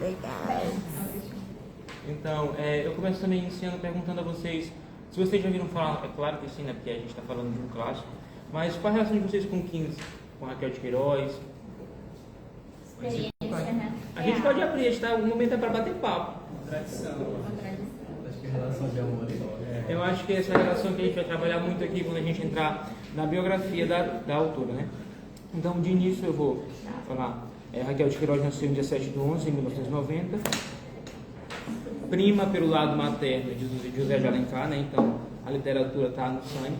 Obrigada. Então, eu começo também iniciando perguntando a vocês, se vocês já viram falar, é claro que sim, né, porque a gente está falando de um clássico, mas qual a relação de vocês com o 15? Com Raquel de Queiroz? Experiência, né? A gente pode abrir, tá? O momento é para bater papo. Tradição. Acho que é relação de amor. Eu acho que essa é a relação que a gente vai trabalhar muito aqui quando a gente entrar na biografia da autora, né? Então, de início eu vou falar, Raquel de Queiroz nasceu no dia 7 de 11 de 1990, prima pelo lado materno de José de Alencar, né? Então a literatura está no sangue.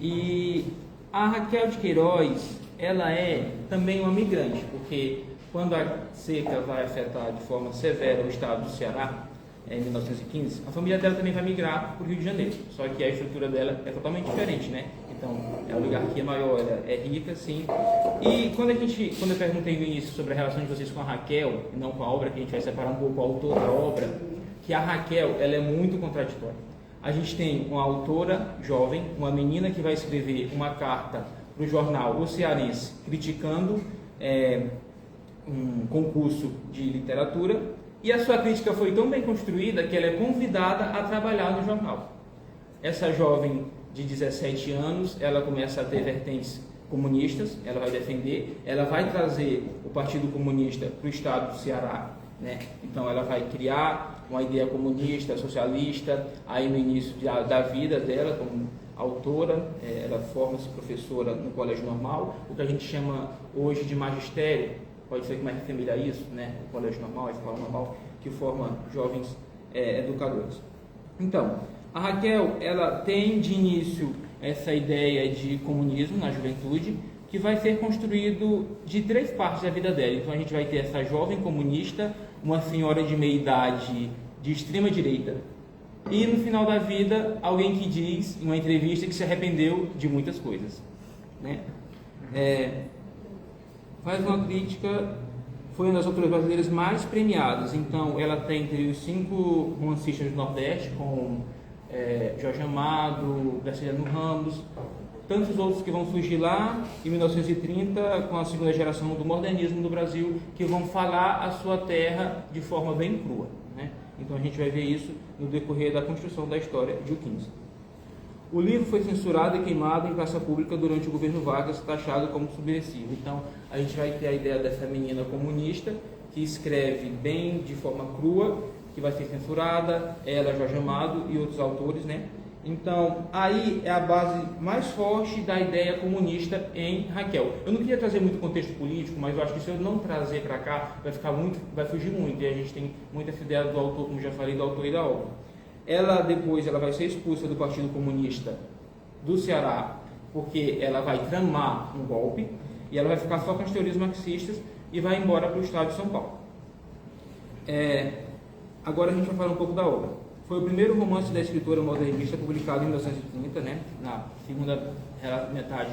E a Raquel de Queiroz, ela é também uma migrante, porque quando a seca vai afetar de forma severa o estado do Ceará, em 1915, a família dela também vai migrar para o Rio de Janeiro, só que a estrutura dela é totalmente diferente, né? Então, a oligarquia maior, ela é rica, sim. E quando eu perguntei no início sobre a relação de vocês com a Raquel, e não com a obra, que a gente vai separar um pouco o autor da obra, que a Raquel, ela é muito contraditória. A gente tem uma autora jovem, uma menina que vai escrever uma carta para o jornal O Cearense, criticando um concurso de literatura, e a sua crítica foi tão bem construída que ela é convidada a trabalhar no jornal. Essa jovem de 17 anos, ela começa a ter vertentes comunistas, ela vai defender, ela vai trazer o Partido Comunista para o estado do Ceará, né? Então ela vai criar uma ideia comunista, socialista, aí no início da vida dela como autora, ela forma-se professora no colégio normal, o que a gente chama hoje de magistério, pode ser que mais família a isso, né? O colégio normal, a escola normal, que forma jovens educadores. Então, a Raquel, ela tem de início essa ideia de comunismo na juventude, que vai ser construído de 3 partes da vida dela. Então a gente vai ter essa jovem comunista, uma senhora de meia idade de extrema direita, e no final da vida, alguém que diz, em uma entrevista, que se arrependeu de muitas coisas, né? Faz uma crítica, foi uma das autoras brasileiras mais premiadas. Então ela tem entre os 5 romancistas do Nordeste, com Jorge Amado, Graciliano Ramos, tantos outros que vão surgir lá em 1930 com a segunda geração do modernismo do Brasil, que vão falar a sua terra de forma bem crua, né? Então a gente vai ver isso no decorrer da construção da história de O 15. O livro foi censurado e queimado em praça pública durante o governo Vargas, taxado como subversivo. Então a gente vai ter a ideia dessa menina comunista que escreve bem de forma crua, que vai ser censurada, ela, Jorge Amado e outros autores, né? Então, aí é a base mais forte da ideia comunista em Raquel. Eu não queria trazer muito contexto político, mas eu acho que se eu não trazer para cá, vai fugir muito, e a gente tem muita essa ideia do autor, como já falei, do autor e da obra. Depois ela vai ser expulsa do Partido Comunista do Ceará, porque ela vai tramar um golpe, e ela vai ficar só com as teorias marxistas e vai embora para o estado de São Paulo. Agora a gente vai falar um pouco da obra. Foi o primeiro romance da escritora modernista publicado em 1930, né, na segunda metade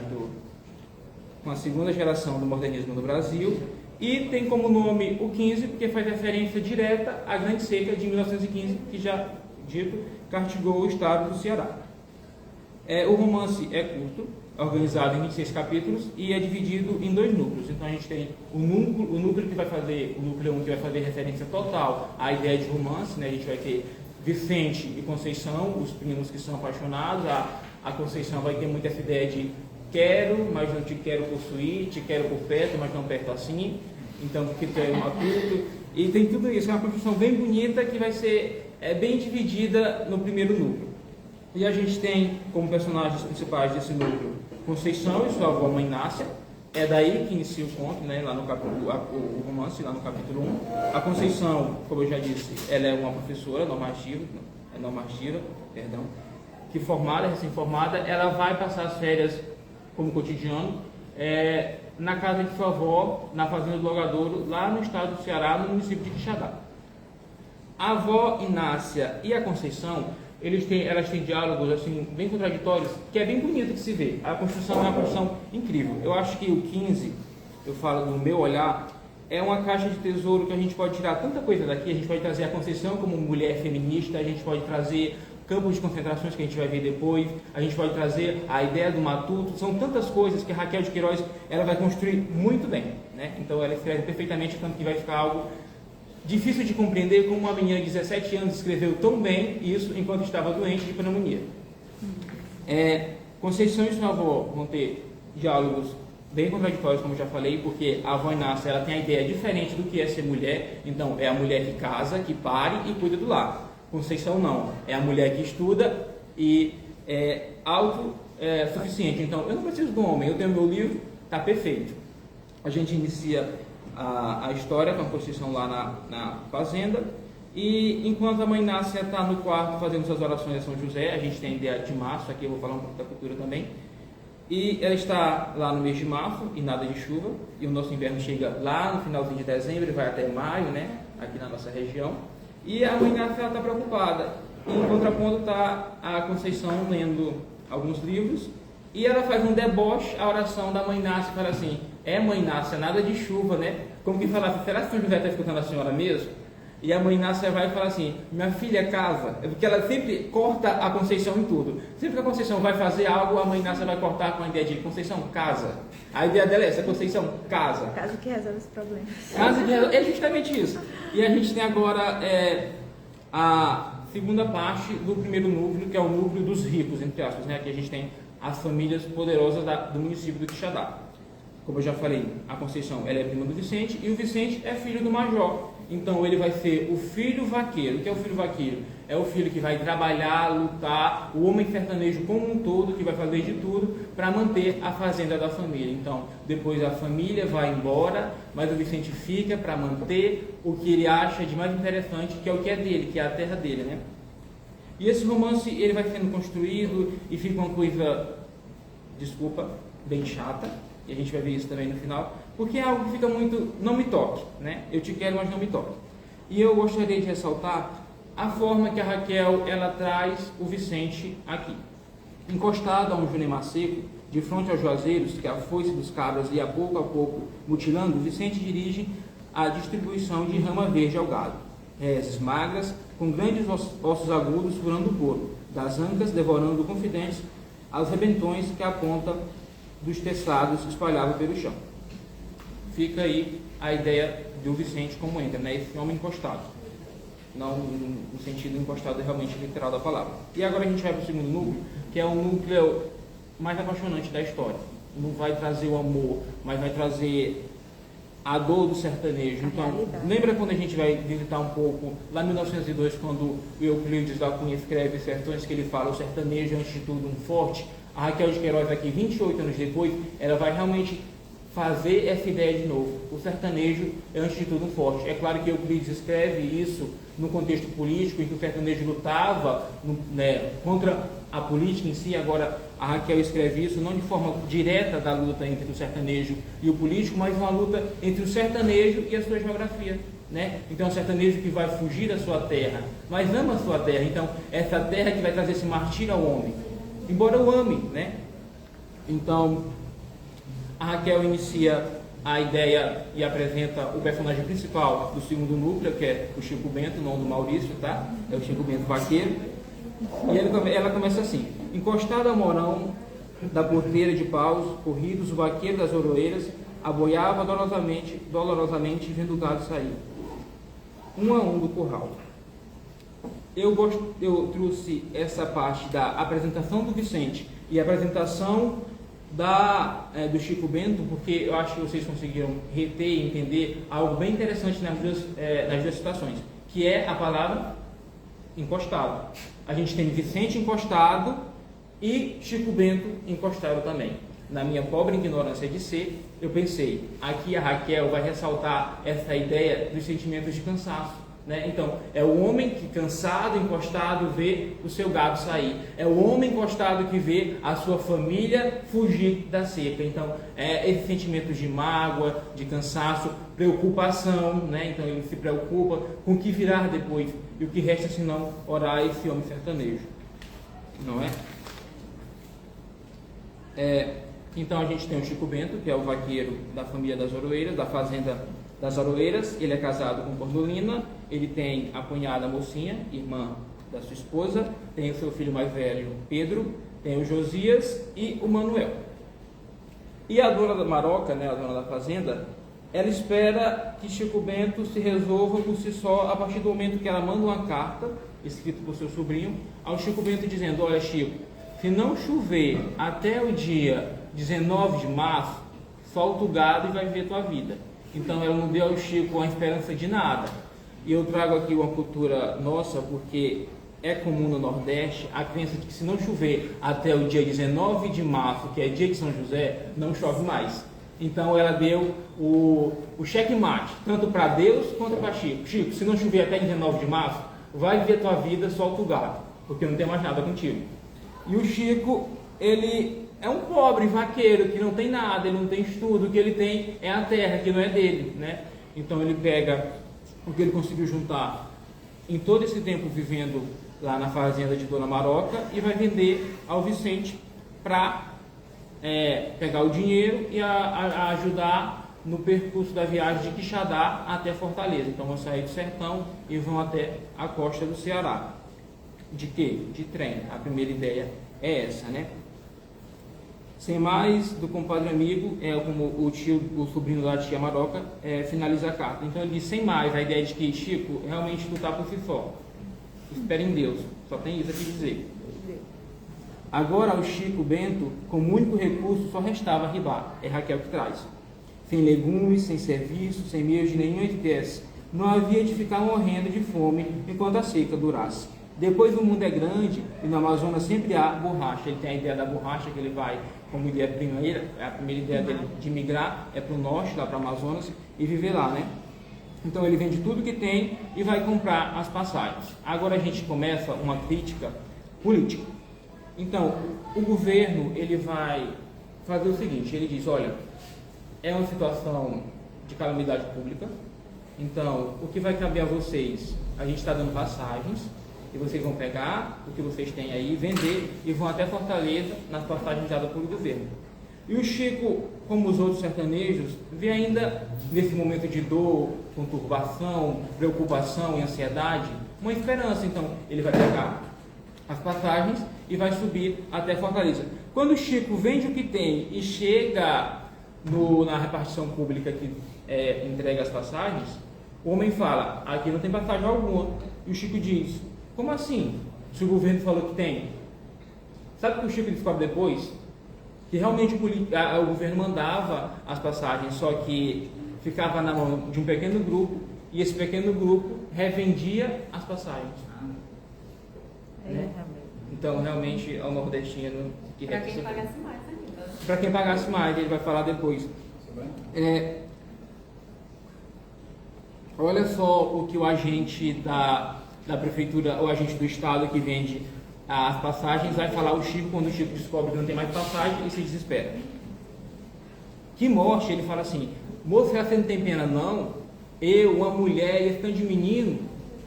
com a segunda geração do modernismo no Brasil, e tem como nome O 15 porque faz referência direta à Grande Seca de 1915, que já dito castigou o estado do Ceará. O romance é curto, organizado em 26 capítulos e é dividido em 2 núcleos. Então a gente tem o núcleo que vai fazer, o núcleo 1 que vai fazer referência total à ideia de romance, né? A gente vai ter Vicente e Conceição, os primos que são apaixonados. A Conceição vai ter muito essa ideia de quero, mas não te quero possuir, te quero por perto, mas não perto assim. Então, porque tu é um adulto. E tem tudo isso, é uma construção bem bonita que vai ser bem dividida no primeiro núcleo. E a gente tem como personagens principais desse núcleo Conceição e sua avó Mãe Nácia. É daí que inicia o conto, né, lá no o romance, lá no capítulo 1. A Conceição, como eu já disse, ela é uma professora normativa, que recém-formada, ela vai passar as férias como cotidiano na casa de sua avó, na fazenda do Logadouro, lá no estado do Ceará, no município de Quixadá. A avó Inácia e a Conceição, elas têm diálogos assim, bem contraditórios, que é bem bonito de se ver. A construção é uma construção incrível. Eu acho que o 15, eu falo do meu olhar, é uma caixa de tesouro que a gente pode tirar tanta coisa daqui. A gente pode trazer a Conceição como mulher feminista, a gente pode trazer campos de concentrações que a gente vai ver depois, a gente pode trazer a ideia do matuto. São tantas coisas que a Raquel de Queiroz ela vai construir muito bem, né? Então ela escreve perfeitamente, tanto que vai ficar algo difícil de compreender como uma menina de 17 anos escreveu tão bem isso enquanto estava doente de pneumonia. Conceição e sua avó vão ter diálogos bem contraditórios, como já falei, porque a avó Inácia ela tem a ideia diferente do que é ser mulher. Então, é a mulher que casa, que pare e cuida do lar. Conceição não, é a mulher que estuda e é autossuficiente. Então, eu não preciso do homem, eu tenho meu livro, está perfeito. A gente inicia a história com a Conceição lá na fazenda, e enquanto a mãe Inácia está no quarto fazendo suas orações a São José, a gente tem a ideia de março, aqui eu vou falar um pouco da cultura também, e ela está lá no mês de março e nada de chuva, e o nosso inverno chega lá no finalzinho de dezembro e vai até maio, né, aqui na nossa região, e a mãe Inácia está preocupada. E em contraponto está a Conceição lendo alguns livros, e ela faz um deboche à oração da mãe Inácia e fala assim: mãe Inácia, nada de chuva, né? Como que fala, será que São José está escutando a senhora mesmo? E a mãe Inácia vai e fala assim: minha filha, casa. É porque ela sempre corta a Conceição em tudo. Sempre que a Conceição vai fazer algo, a mãe Inácia vai cortar com a ideia de: Conceição, casa. A ideia dela é essa: Conceição, casa. Casa que resolve os problemas. Casa que resolve, é justamente isso. E a gente tem agora a segunda parte do primeiro núcleo, que é o núcleo dos ricos, entre aspas, né? Aqui a gente tem as famílias poderosas do município do Quixadá. Como eu já falei, a Conceição ela é prima do Vicente, e o Vicente é filho do Major. Então ele vai ser o filho vaqueiro. O que é o filho vaqueiro? É o filho que vai trabalhar, lutar, o homem sertanejo como um todo, que vai fazer de tudo para manter a fazenda da família. Então, depois a família vai embora, mas o Vicente fica para manter o que ele acha de mais interessante, que é o que é dele, que é a terra dele, né? E esse romance ele vai sendo construído e fica uma coisa, desculpa, bem chata. E a gente vai ver isso também no final, porque é algo que fica muito, não me toque, né? Eu te quero, mas não me toque. E eu gostaria de ressaltar a forma que a Raquel, ela traz o Vicente aqui. Encostado a um Jurema seco, de frente aos juazeiros, que a foice dos cabras ia pouco a pouco mutilando, o Vicente dirige a distribuição de rama verde ao gado. Reses magras, com grandes ossos agudos furando o couro, das ancas devorando confidentes aos rebentões que a ponta dos teçados espalhava pelo chão. Fica aí a ideia do Vicente como entra, né? Esse homem encostado, não no sentido encostado realmente literal da palavra. E agora a gente vai para o segundo núcleo, que é o núcleo mais apaixonante da história. Não vai trazer o amor, mas vai trazer a dor do sertanejo. Então, lembra quando a gente vai visitar um pouco lá em 1902, quando o Euclides da Cunha escreve Sertões, que ele fala: o sertanejo é antes de tudo um forte. A Raquel de Queiroz aqui, 28 anos depois, ela vai realmente fazer essa ideia de novo. O sertanejo é antes de tudo um forte. É claro que Euclides escreve isso no contexto político, em que o sertanejo lutava contra a política em si. Agora a Raquel escreve isso não de forma direta da luta entre o sertanejo e o político, mas uma luta entre o sertanejo e a sua geografia. Né? Então o sertanejo que vai fugir da sua terra, mas ama a sua terra. Então essa terra que vai trazer esse martírio ao homem, embora o ame, né? Então a Raquel inicia a ideia e apresenta o personagem principal do segundo núcleo, que é o Chico Bento, não do Maurício, tá? É o Chico Bento vaqueiro. E ela começa assim: encostado ao morão da porteira de paus corridos, o vaqueiro das oroeiras aboiava dolorosamente vendo o gado sair, um a um do curral. Eu trouxe essa parte da apresentação do Vicente e a apresentação do Chico Bento, porque eu acho que vocês conseguiram reter e entender algo bem interessante nas duas situações, que é a palavra encostado. A gente tem Vicente encostado e Chico Bento encostado também. Na minha pobre ignorância de ser, eu pensei, aqui a Raquel vai ressaltar essa ideia dos sentimentos de cansaço. Né? Então, é o homem que, cansado, encostado, vê o seu gado sair. É o homem encostado que vê a sua família fugir da seca. Então, é esse sentimento de mágoa, de cansaço, preocupação. Né? Então, ele se preocupa com o que virá depois. E o que resta, senão, orar esse homem sertanejo. Não é? Então, a gente tem o Chico Bento, que é o vaqueiro da família das Oroeiras, da fazenda das Oroeiras. Ele é casado com Cordolina. Ele tem a cunhada Mocinha, irmã da sua esposa, tem o seu filho mais velho, Pedro, tem o Josias e o Manuel. E a dona da Maroca, né, a dona da fazenda, ela espera que Chico Bento se resolva por si só a partir do momento que ela manda uma carta, escrita por seu sobrinho, ao Chico Bento dizendo: olha, Chico, se não chover até o dia 19 de março, solta o gado e vai viver tua vida. Então ela não deu ao Chico a esperança de nada. E eu trago aqui uma cultura nossa, porque é comum no Nordeste a crença de que se não chover até o dia 19 de março, que é dia de São José, não chove mais. Então ela deu o checkmate, tanto para Deus quanto para Chico. Chico, se não chover até 19 de março, vai viver tua vida, solta o gado, porque não tem mais nada contigo. E o Chico, ele é um pobre vaqueiro que não tem nada, ele não tem estudo, o que ele tem é a terra, que não é dele, né? Então ele pega o que ele conseguiu juntar em todo esse tempo vivendo lá na fazenda de Dona Maroca e vai vender ao Vicente para pegar o dinheiro e a ajudar no percurso da viagem de Quixadá até Fortaleza. Então vão sair do sertão e vão até a costa do Ceará. De quê? De trem. A primeira ideia é essa, né? Sem mais, do compadre amigo, como o sobrinho da tia Maroca, finaliza a carta. Então ele diz, sem mais, a ideia de que Chico realmente lutar por si só. Espera em Deus. Só tem isso a te dizer. Agora ao Chico Bento, como único recurso, só restava ribar. É Raquel que traz. Sem legumes, sem serviço, sem meios de nenhuma espécie, não havia de ficar morrendo de fome enquanto a seca durasse. Depois o mundo é grande e no Amazonas sempre há borracha. Ele tem a ideia da borracha que ele vai, como ideia primeira, a primeira ideia dele de migrar é para o norte, lá para o Amazonas, e viver lá, né? Então ele vende tudo que tem e vai comprar as passagens. Agora a gente começa uma crítica política. Então, o governo, ele vai fazer o seguinte, ele diz, olha, é uma situação de calamidade pública, então, o que vai caber a vocês? A gente está dando passagens, e vocês vão pegar o que vocês têm aí, vender, e vão até Fortaleza, nas passagens dadas pelo governo. E o Chico, como os outros sertanejos, vê ainda, nesse momento de dor, conturbação, preocupação e ansiedade, uma esperança. Então, ele vai pegar as passagens e vai subir até Fortaleza. Quando o Chico vende o que tem e chega na repartição pública que entrega as passagens, o homem fala, aqui não tem passagem alguma. E o Chico diz, como assim? Se o governo falou que tem. Sabe o que o Chico descobre depois? Que realmente o governo mandava as passagens, só que ficava na mão de um pequeno grupo, e esse pequeno grupo revendia as passagens. Né? Então, realmente, é o nordestino que para quem pagasse mais ainda. Para quem pagasse mais, ele vai falar depois. Olha só o que o agente da prefeitura, o agente do estado que vende as passagens, vai falar o Chico quando o Chico descobre que não tem mais passagem e se desespera. Que morte, ele fala assim, moço, você não tem pena não? Eu, uma mulher e esse tanto de menino,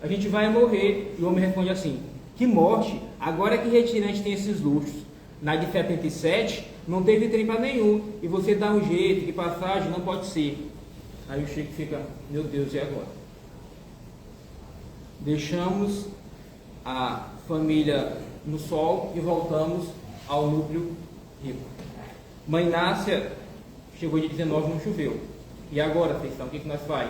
a gente vai morrer. E o homem responde assim, que morte? Agora que retirante tem esses luxos. Na de 77 não teve trem para nenhum. E você dá um jeito, que passagem não pode ser. Aí o Chico fica, meu Deus, e agora? Deixamos a família no sol e voltamos ao núcleo rico. Mãe Nácia chegou de 19, não choveu. E agora, Conceição, o que nós faz?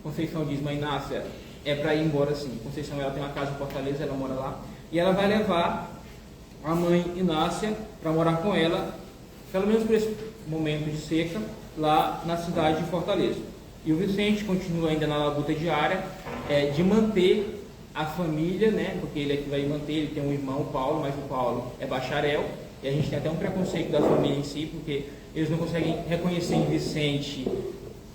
Conceição diz, Mãe Nácia, é para ir embora sim. Conceição, ela tem uma casa em Fortaleza, ela mora lá. E ela vai levar a mãe Inácia para morar com ela, pelo menos por esse momento de seca, lá na cidade de Fortaleza. E o Vicente continua ainda na labuta diária de manter a família, né? Porque ele é que vai manter, ele tem um irmão, o Paulo, mas o Paulo é bacharel, e a gente tem até um preconceito da família em si, porque eles não conseguem reconhecer em Vicente,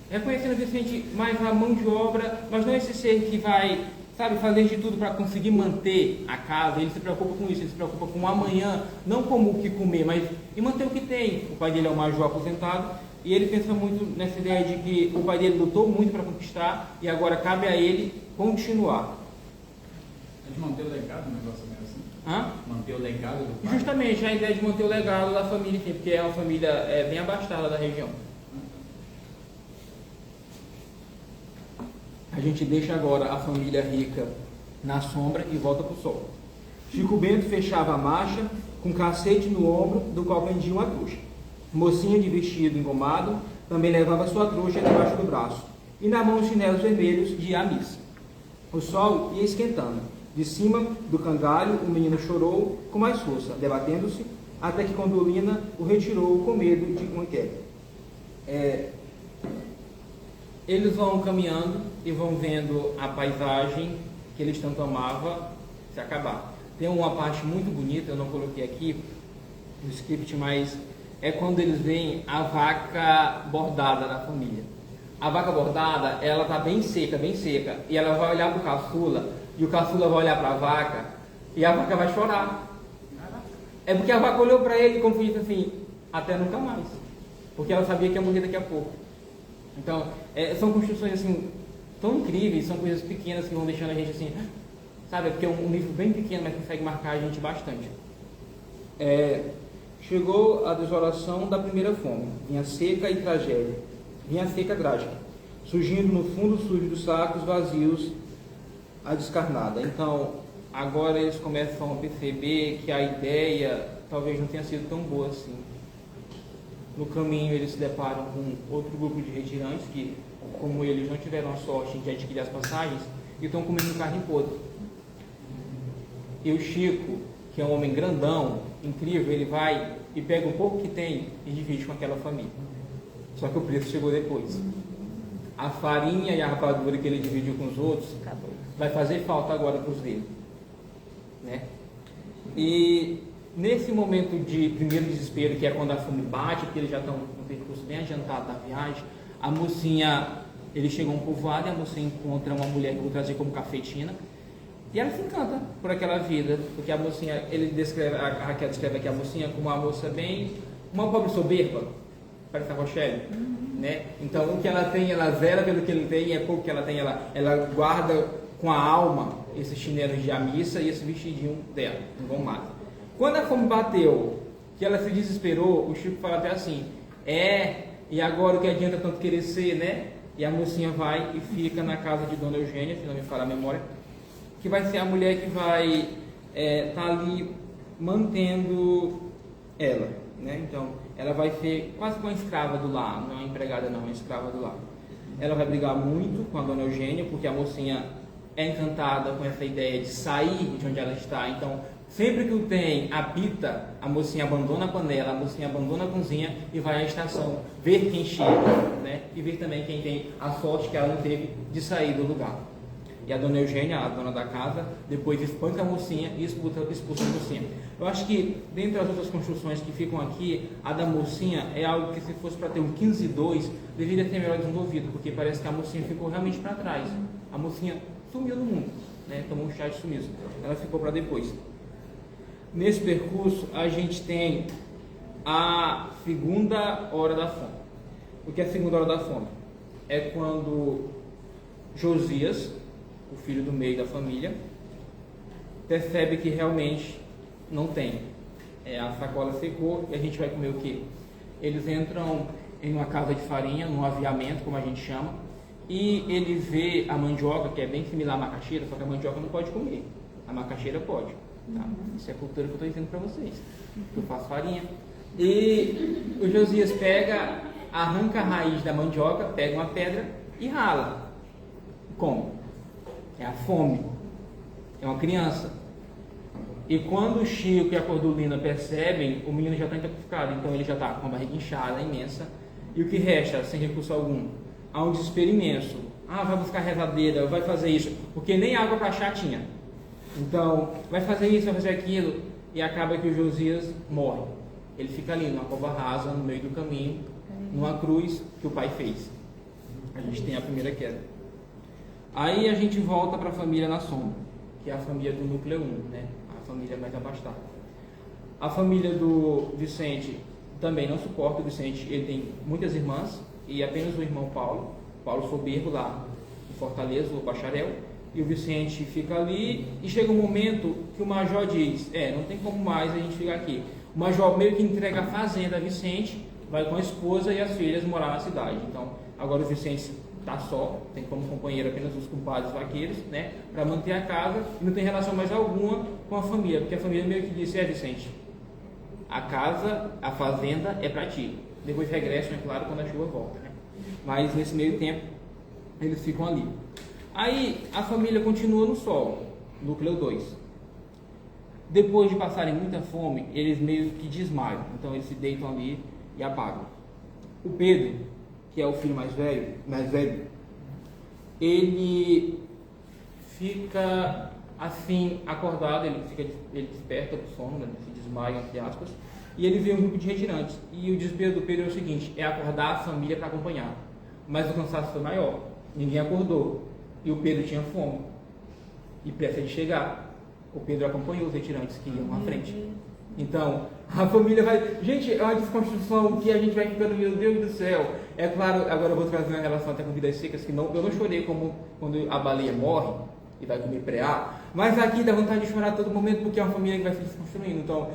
reconhecendo Vicente mais a mão de obra, mas não esse ser que vai, sabe, fazer de tudo para conseguir manter a casa. Ele se preocupa com isso, ele se preocupa com o amanhã, não como o que comer, mas em manter o que tem. O pai dele é um major aposentado, e ele pensa muito nessa ideia de que o pai dele lutou muito para conquistar, e agora cabe a ele continuar. A gente manter o legado, um negócio meio assim? Hã? Manter o legado do pai? Justamente, a ideia de manter o legado da família, porque é uma família bem abastada da região. A gente deixa agora a família rica na sombra e volta para o sol. Chico Bento fechava a marcha com cacete no ombro, do qual pendia uma trouxa. Mocinha de vestido engomado, Também levava sua trouxa debaixo do braço, e na mão os chinelos vermelhos de ir à missa. O sol ia esquentando. De cima do cangalho, o menino chorou com mais força, debatendo-se, até que Condolina o retirou com medo de uma queda. Eles vão caminhando e vão vendo a paisagem que eles tanto amavam se acabar. Tem uma parte muito bonita, eu não coloquei aqui no script, mas é quando eles veem a vaca bordada da família. A vaca bordada, ela está bem seca, e ela vai olhar para o caçula, e o caçula vai olhar para a vaca, e a vaca vai chorar. É porque a vaca olhou para ele como disse assim, até nunca mais. Porque ela sabia que ia morrer daqui a pouco. Então, são construções assim, tão incríveis, são coisas pequenas que vão deixando a gente assim, sabe? É porque é um livro bem pequeno, mas consegue marcar a gente bastante. Chegou a desolação da primeira fome, vinha seca e tragédia, vinha seca trágica, surgindo no fundo sujo dos sacos vazios a descarnada. Então, agora eles começam a perceber que a ideia talvez não tenha sido tão boa assim. No caminho eles se deparam com outro grupo de retirantes que, como eles não tiveram a sorte de adquirir as passagens, e estão comendo carne podre. E o Chico, que é um homem grandão, incrível, ele vai e pega o pouco que tem e divide com aquela família. Só que o preço chegou depois. A farinha e a rapadura que ele dividiu com os outros vai fazer falta agora para os dele, né? E nesse momento de primeiro desespero, que é quando a fome bate, porque eles já estão no percurso bem adiantado da viagem, a mocinha, eles chegam a um povoado e a mocinha encontra uma mulher que eu vou trazer como cafetina, e ela se encanta por aquela vida, porque a mocinha, a Raquel descreve aqui a mocinha como uma moça bem, uma pobre soberba, parece a Rochelle, né? Então o que ela tem, ela zera pelo que ele tem, é pouco que ela tem, ela guarda com a alma esses chinelos de missa e esse vestidinho dela, não vão mais. Quando a fome bateu, que ela se desesperou, o Chico fala até assim, e agora o que adianta tanto querer ser, né? E a mocinha vai e fica na casa de Dona Eugênia, se não me falha a memória, que vai ser a mulher que vai estar ali mantendo ela, né? Então, ela vai ser quase uma escrava do lar, não é uma empregada não, é uma escrava do lar. Ela vai brigar muito com a Dona Eugênia, porque a mocinha é encantada com essa ideia de sair de onde ela está. Então, sempre que o trem apita, a mocinha abandona a panela, a mocinha abandona a cozinha e vai à estação ver quem chega, né? E ver também quem tem a sorte que ela não teve de sair do lugar. E a Dona Eugênia, a dona da casa, depois espanca a mocinha e expulsa a mocinha. Eu acho que, dentre as outras construções que ficam aqui, a da mocinha é algo que, se fosse para ter um 15-2, deveria ter melhor desenvolvido, porque parece que a mocinha ficou realmente para trás. A mocinha sumiu do mundo, né? Tomou um chá de sumiço. Ela ficou para depois. Nesse percurso, a gente tem a segunda hora da fome. O que é a segunda hora da fome? É quando Josias, o filho do meio da família, percebe que realmente não tem. A sacola secou e a gente vai comer o quê? Eles entram em uma casa de farinha, num aviamento, como a gente chama, e ele vê a mandioca, que é bem similar à macaxeira, só que a mandioca não pode comer. A macaxeira pode. Tá? Isso é a cultura que eu estou dizendo para vocês. Eu faço farinha. E o Josias pega, arranca a raiz da mandioca, pega uma pedra e rala. Come. É a fome. É uma criança. E quando o Chico e a Cordulina percebem, o menino já está intoxicado. Então ele já está com a barriga inchada, imensa. E o que resta, sem recurso algum? Há um desespero imenso. Vai buscar rezadeira, vai fazer isso. Porque nem água para chá tinha. Então, vai fazer isso, vai fazer aquilo. E acaba que o Josias morre. Ele fica ali, numa cova rasa, no meio do caminho, numa cruz que o pai fez. A gente tem a primeira queda. Aí a gente volta para a família na sombra, que é a família do núcleo 1, né? A família mais abastada. A família do Vicente também não suporta. O Vicente, ele tem muitas irmãs e apenas o irmão Paulo soberbo lá em Fortaleza, o bacharel, e o Vicente fica ali e chega um momento que o major diz, não tem como mais a gente ficar aqui. O major meio que entrega a fazenda a Vicente, vai com a esposa e as filhas morar na cidade. Então, agora o Vicente está só, tem como companheiro apenas os compadres vaqueiros, né, para manter a casa, e não tem relação mais alguma com a família, porque a família meio que disse, Vicente, a casa, a fazenda é para ti, Depois regressam, é claro, quando a chuva volta, né? Mas nesse meio tempo, eles ficam ali. Aí a família continua no solo, núcleo 2. Depois de passarem muita fome, eles meio que desmaiam. Então eles se deitam ali e apagam. O Pedro, que é o filho mais velho, ele fica assim acordado, ele desperta do sono, né? Se desmaia, entre aspas, e ele vê um grupo de retirantes. E o desespero do Pedro é o seguinte: é acordar a família para acompanhar. Mas o cansaço foi maior, ninguém acordou, e o Pedro tinha fome e pressa de chegar. O Pedro acompanhou os retirantes que iam à frente. Então, a família vai... Gente, é uma desconstrução que a gente vai ficando, meu Deus do céu. É claro, agora eu vou trazer uma relação até com Vidas Secas, que eu não chorei como quando a baleia morre e vai comer preá, mas aqui dá vontade de chorar a todo momento, porque é uma família que vai se desconstruindo. Então,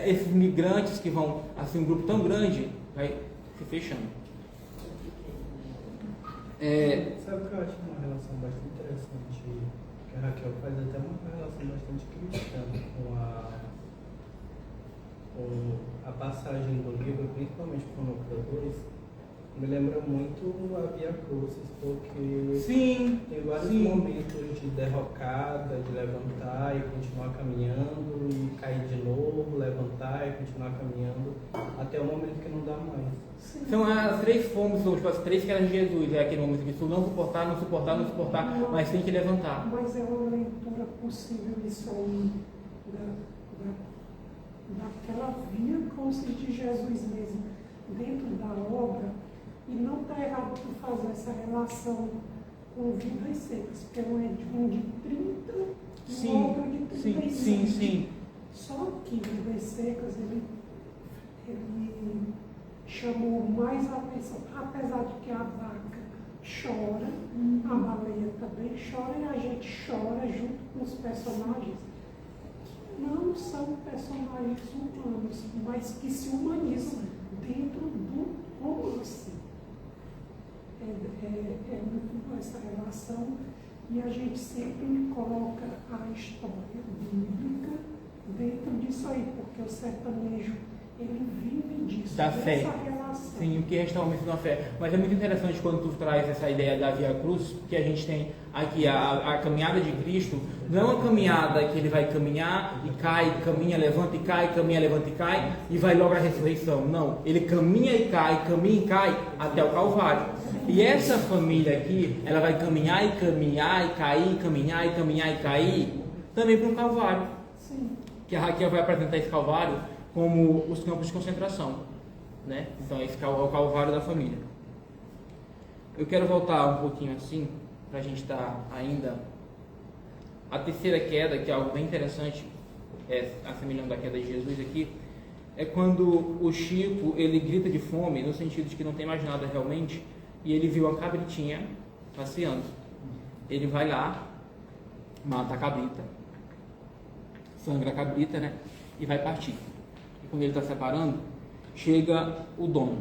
esses migrantes que vão, assim, um grupo tão grande, vai se fechando. Sabe o que eu acho uma relação bastante interessante, que a Raquel faz até uma relação bastante cristã com a passagem do livro, principalmente com o núcleo 2, me lembra muito a Via Crucis, porque Sim, tem vários momentos de derrocada, de levantar e continuar caminhando, e cair de novo, levantar e continuar caminhando, até o momento que não dá mais. Sim. São as 3 fomes, são as 3 que eram de Jesus. É aquele momento que tu não suportar, mas tem que levantar. Mas é uma leitura possível isso aí, daquela via Crucis de Jesus mesmo, dentro da obra, e não está errado tu fazer essa relação com Vidas Secas, porque um é de 30 e o outro de 37. Sim. Só que Vidas Secas, ele chamou mais a atenção, apesar de que a vaca chora, a baleia também chora, e a gente chora junto com os personagens que não são personagens humanos, mas que se humanizam dentro do romance. É muito boa essa relação, e a gente sempre coloca a história bíblica dentro disso aí, porque o sertanejo, ele vive disso, da fé. Relação. Sim, o que resta ao momento da fé. Mas é muito interessante quando tu traz essa ideia da Via Cruz, porque a gente tem aqui a caminhada de Cristo. Não é uma caminhada que ele vai caminhar e cai, caminha, levanta e cai, caminha, levanta e cai, e vai logo à ressurreição. Não, ele caminha e cai, caminha e cai até o Calvário. E essa família aqui, ela vai caminhar e caminhar e cair, caminhar e caminhar e cair, também para um Calvário. Sim. Que a Raquel vai apresentar esse Calvário como os campos de concentração, né? Então esse é o Calvário da família. Eu quero voltar um pouquinho assim, para a gente estar ainda... A terceira queda, que é algo bem interessante, assemelhando a queda de Jesus aqui, é quando o Chico, ele grita de fome, no sentido de que não tem mais nada realmente, e ele viu a cabritinha passeando. Ele vai lá, mata a cabrita, sangra a cabrita, né? E vai partir. E quando ele está separando, chega o dono.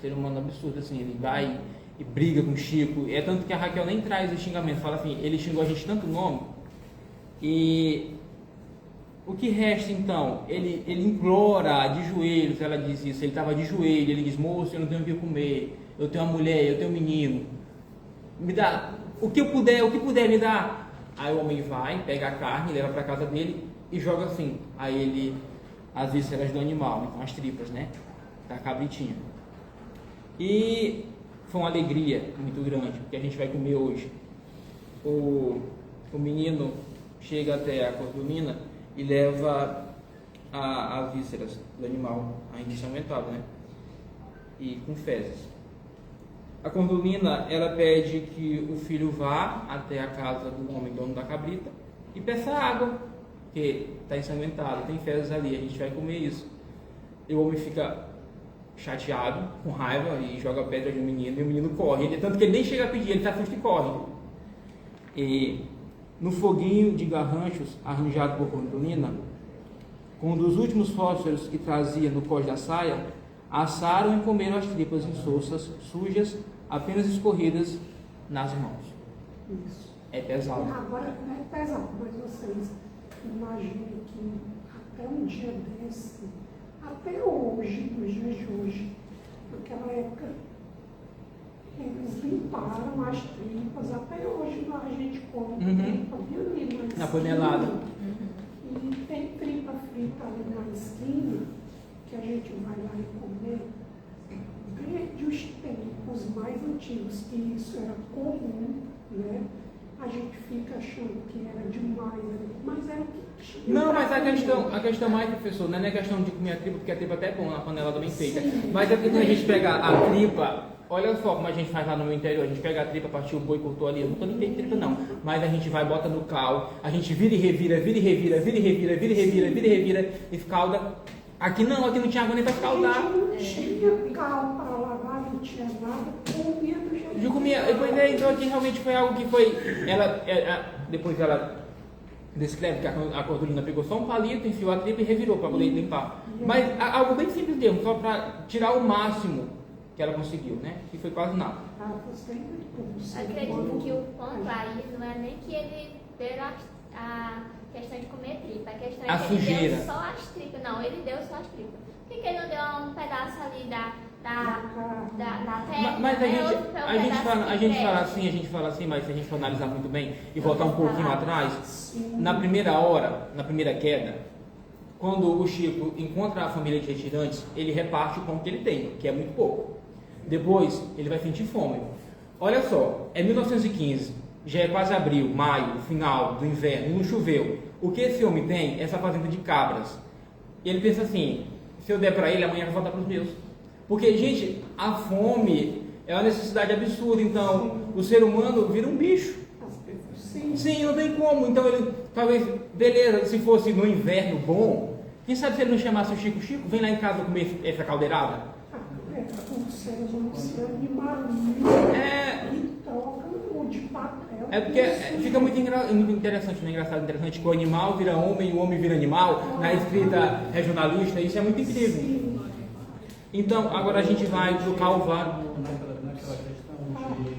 Ser humano absurdo, assim, ele vai e briga com o Chico. É tanto que a Raquel nem traz o xingamento, fala assim, ele xingou a gente tanto nome. E o que resta então? Ele implora de joelhos, ela diz isso, ele estava de joelho, ele diz, moço, eu não tenho o que comer, eu tenho uma mulher, eu tenho um menino, me dá, o que puder me dá. Aí o homem vai, pega a carne, leva para casa dele e joga assim, a ele as vísceras do animal, então as tripas, né, da cabritinha. E foi uma alegria muito grande, porque a gente vai comer hoje. O menino chega até a cordulina e leva as vísceras do animal ainda ensanguentado, né, e com fezes. A cordulina, ela pede que o filho vá até a casa do homem dono da cabrita e peça água, porque está ensanguentado, tem fezes ali, a gente vai comer isso. E o homem fica chateado, com raiva, e joga pedra no menino, e o menino corre, tanto que ele nem chega a pedir, ele se assusta e corre. E no foguinho de garranchos arranjado por cordulina, com um dos últimos fósforos que trazia no cós da saia, assaram e comeram as tripas insossas, sujas, apenas escorridas nas mãos. Isso. É pesado. Agora, não é pesado, mas vocês imaginem que até um dia desse, até hoje, nos dias de hoje, naquela época, eles limparam as tripas, até hoje lá a gente come tripa, viu ali na esquina. Na panelada. E tem tripa frita ali na esquina, que a gente vai lá e comer. Desde os tempos mais antigos, que isso era comum, né? A gente fica achando que era demais, mas era o que tinha. Não, mas a questão mais, professor, não é questão de comer a tripa, porque a tripa até é bom, na panelada bem feita. Sim. Mas é porque quando a gente pega a tripa, olha só como a gente faz lá no meu interior, a gente pega a tripa, partiu o boi, cortou ali, eu não tô nem tripa não, mas a gente vai, bota no cal, a gente vira e revira, vira e revira, vira e revira, vira e revira, vira e revira, e calda. Aqui não tinha água nem pra escaldar. Não tinha cal para lavar, não tinha nada, comia do jeito Eu comia, depois então aqui realmente foi algo que foi, depois ela descreve que a cordulina pegou só um palito, enfiou a tripa e revirou para poder limpar. Mas algo bem simples mesmo, só para tirar o máximo que ela conseguiu, né? E foi quase nada. Acredito que o ponto aí não é nem que ele deu a questão de comer tripa, a questão é A que ele sujeira. deu só as tripas. Não, ele deu só as tripas. Por que ele não deu um pedaço ali da terra? Mas a gente fala fala assim, mas se a gente for analisar muito bem e voltar um pouquinho atrás, na primeira queda, quando o Chico encontra a família de retirantes, ele reparte o pão que ele tem, que é muito pouco. Depois, ele vai sentir fome. Olha só, é 1915, já é quase abril, maio, final do inverno, não choveu. O que esse homem tem é essa fazenda de cabras. Ele pensa assim, se eu der para ele, amanhã vai voltar para os meus. Porque, gente, a fome é uma necessidade absurda, então o ser humano vira um bicho. Sim, não tem como. Então ele, talvez, beleza, se fosse no inverno bom, quem sabe se ele não chamasse o Chico, vem lá em casa comer essa caldeirada? O ser humano se animaliza e troca o de papel. É porque fica muito interessante, não é interessante que o animal vira homem e o homem vira animal, na escrita regionalista, isso é muito incrível. Sim. Então, agora a gente vai para o Calvário. Naquela questão de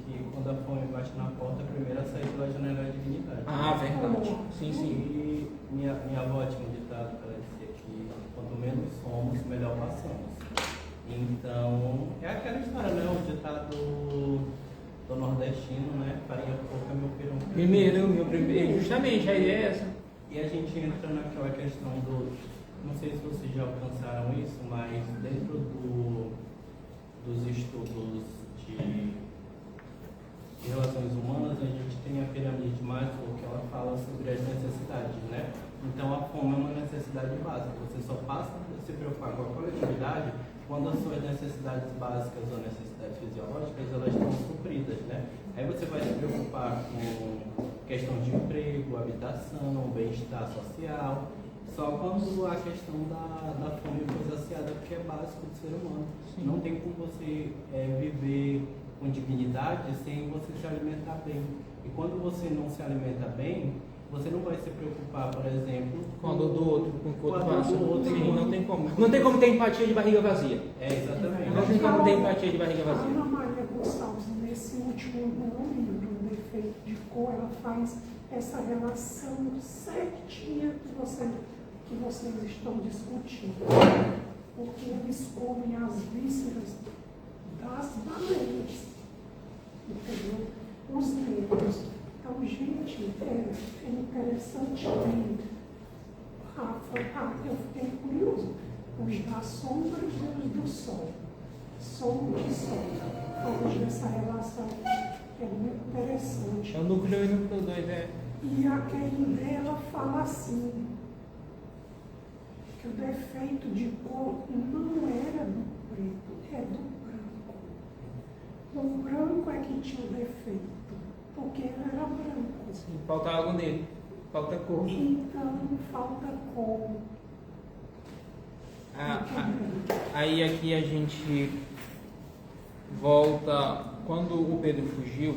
que quando a fome bate na porta, a primeira a sair pela janela é a dignidade. Ah, verdade. Sim, sim. E minha avó tinha um ditado que ela dizia que quanto menos somos, melhor passamos. Então, é aquela história, né? O ditado do nordestino, né? Farinha pouca, meu peru. Meu primeiro, justamente, a ideia é essa. E a gente entra naquela questão não sei se vocês já alcançaram isso, mas dentro dos estudos de relações humanas, a gente tem a pirâmide de Maslow, que ela fala sobre as necessidades, né? Então a fome é uma necessidade básica. Você só passa a se preocupar com a coletividade quando as suas necessidades básicas ou necessidades fisiológicas elas estão supridas, né? Aí você vai se preocupar com questão de emprego, habitação, bem-estar social. Só quando a questão da fome foi saciada, porque é básico do ser humano. Sim. Não tem como você viver com dignidade sem você se alimentar bem. E quando você não se alimenta bem, você não vai se preocupar, por exemplo, com a dor do outro, com o que o outro passa. Sim, não tem como. Não tem como ter empatia de barriga vazia. É, exatamente. Não tem como ter empatia de barriga vazia. Ana Maria Gonçalves, nesse último livro, O Defeito de Cor, ela faz essa relação certinha que vocês estão discutindo. Porque eles comem as vísceras das baleias, entendeu? Os negros. Então, gente, é interessante ver. Eu fiquei curioso. Os da sombra e os do sol. Sombra e sol. Falamos dessa relação. É muito interessante. É o núcleo 1 e o núcleo 2, E a Kelly dela fala assim, que o defeito de cor não era do preto, é do branco. O branco é que tinha o defeito, porque ele era branco. Sim, falta algo nele, falta cor. Então, falta cor. Aí aqui a gente volta, quando o Pedro fugiu,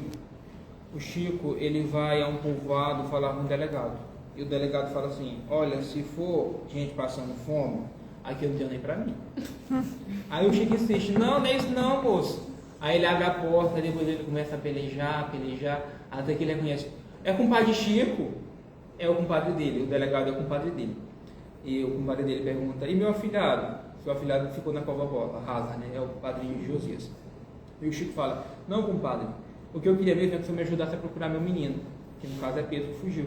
o Chico ele vai a um povoado falar com o delegado. E o delegado fala assim, olha, se for gente passando fome, aqui eu não tenho nem pra mim. Aí o Chico insiste, não é isso não, moço. Aí ele abre a porta, depois ele começa a pelejar, até que ele reconhece. É compadre Chico, é o compadre dele, o delegado é o compadre dele. E o compadre dele pergunta, e meu afilhado, seu afilhado ficou na cova rasa, né? É o padrinho de Josias. E o Chico fala: não, compadre, o que eu queria mesmo é que você me ajudasse a procurar meu menino, que no caso é Pedro, que fugiu.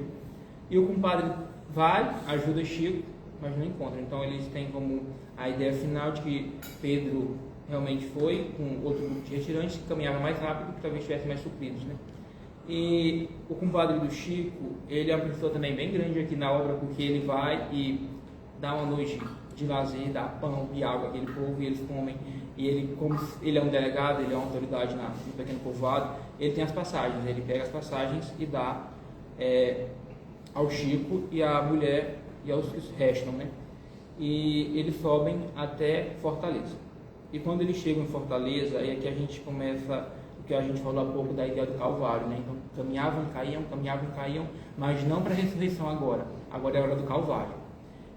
E o compadre vai, ajuda Chico, mas não encontra. Então eles têm como a ideia final de que Pedro realmente foi com outro grupo de retirantes que caminhava mais rápido, que talvez estivesse mais supridos, né? E o compadre do Chico, ele é uma pessoa também bem grande aqui na obra, porque ele vai e dá uma noite de lazer, dá pão e água àquele povo, e eles comem. E ele, como ele é um delegado, ele é uma autoridade no pequeno povoado, ele tem as passagens, ele pega as passagens e dá ao Chico e à mulher e aos que restam, né? E eles sobem até Fortaleza. E quando eles chegam em Fortaleza, aí é que a gente começa o que a gente falou há pouco da ideia do Calvário, né? Então caminhavam, caíam, mas não para a ressurreição agora é a hora do Calvário.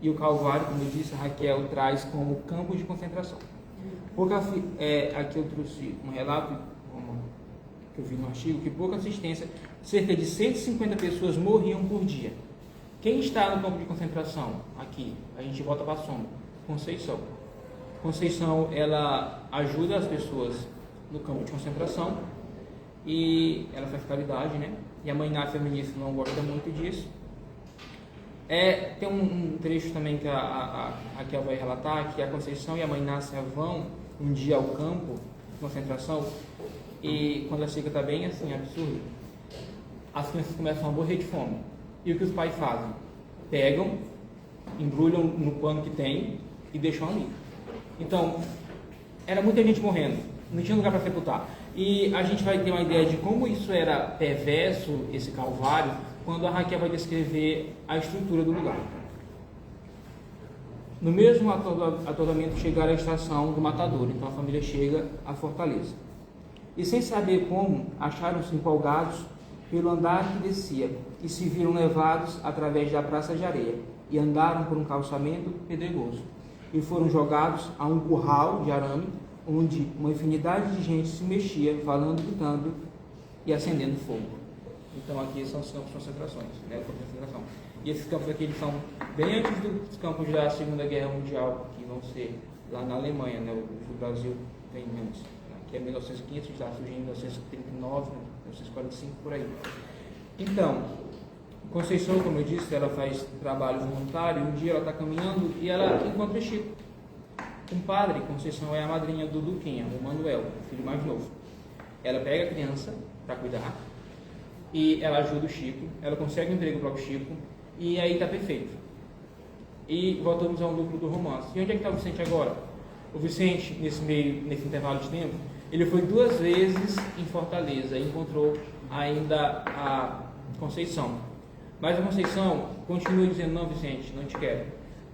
E o Calvário, como eu disse, a Raquel traz como campo de concentração. Aqui eu trouxe um relato que eu vi no artigo, que pouca assistência, cerca de 150 pessoas morriam por dia. Quem está no campo de concentração? Aqui, a gente volta para a sombra. Conceição. Conceição, ela ajuda as pessoas no campo de concentração e ela faz caridade, né? E a mãe Inácia Ministro não gosta muito disso. Tem um trecho também que a Raquel vai relatar, que a Conceição e a mãe Inácia vão um dia ao campo de concentração e quando a seca está bem assim, absurdo, as crianças começam a morrer de fome. E o que os pais fazem? Pegam, embrulham no pano que tem e deixam ali. Então, era muita gente morrendo, não tinha lugar para sepultar. E a gente vai ter uma ideia de como isso era perverso, esse Calvário, quando a Raquel vai descrever a estrutura do lugar. No mesmo atolamento chegaram à estação do Matador, então a família chega à Fortaleza. E sem saber como, acharam-se empolgados pelo andar que descia, e se viram levados através da praça de areia, e andaram por um calçamento pedregoso, e foram jogados a um curral de arame, onde uma infinidade de gente se mexia, falando, gritando e acendendo fogo. Então aqui são os campos de concentrações, né? E esses campos aqui eles são bem antes dos campos da Segunda Guerra Mundial, que vão ser lá na Alemanha, né? O Brasil tem menos, né? Que é 1915, está surgindo em 1939, 1945, por aí. Então, Conceição, como eu disse, ela faz trabalho voluntário. Um dia ela está caminhando e ela encontra Chico. Um padre, Conceição é a madrinha do Duquinha, o Manuel, o filho mais novo. Ela pega a criança para cuidar e ela ajuda o Chico, ela consegue um emprego para o Chico e aí está perfeito. E voltamos ao núcleo do romance. E onde é que está o Vicente agora? O Vicente, nesse intervalo de tempo, ele foi 2 vezes em Fortaleza e encontrou ainda a Conceição. Mas a Conceição continua dizendo: não, Vicente, não te quero.